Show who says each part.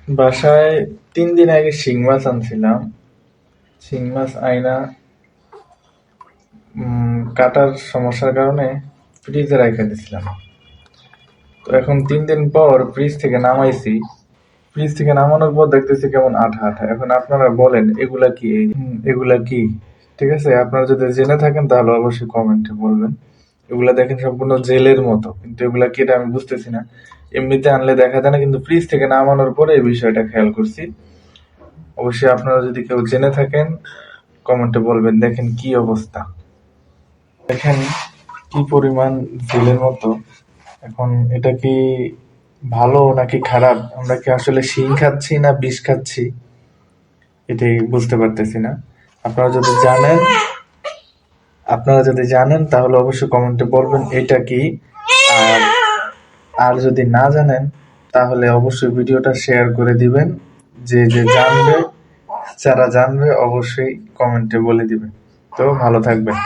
Speaker 1: বাসায় ৩ দিন আগে শিং মাছ আনছিলাম। শিং মাছ আইনা কাটার সমস্যার কারণে ফ্রিজে রাইখা দিছিলাম। তো এখন ৩ দিন পর ফ্রিজ থেকে নামাইছি। ফ্রিজ থেকে নামানোর পর দেখতেছি কেমন আঠা আঠা। এখন আপনারা বলেন এগুলা কি? এগুলা কি? ঠিক আছে, আপনারা যদি জেনে থাকেন তাহলে অবশ্যই কমেন্টে বলবেন। এগুলা দেখেন সম্পূর্ণ জেলের মতো, কিন্তু এগুলা কি এটা আমি বুঝতেছি না। এমনিতে আনলে দেখা যায় না, কিন্তু ফ্রিজ থেকে নামানোর পরে এই বিষয়টা খেয়াল করছি। অবশ্যই আপনারা যদি কেউ জেনে থাকেন কমেন্টে বলবেন। দেখেন কি অবস্থা, দেখেন কি পরিমাণ জেলের মতো। এখন এটা কি ভালো নাকি খারাপ? আমরা কি আসলে শিং খাচ্ছি না বিষ খাচ্ছি, এটাই বুঝতে পারতেছি না। আপনারা যদি জানেন আপনারা যদি জানেন তাহলে অবশ্যই কমেন্টে বলবেন এটা কি। আর আর যদি না জানেন তাহলে অবশ্যই ভিডিওটা শেয়ার করে দিবেন। যে যে জানবে, যারা জানবে অবশ্যই কমেন্টে বলে দিবেন। তো ভালো থাকবেন।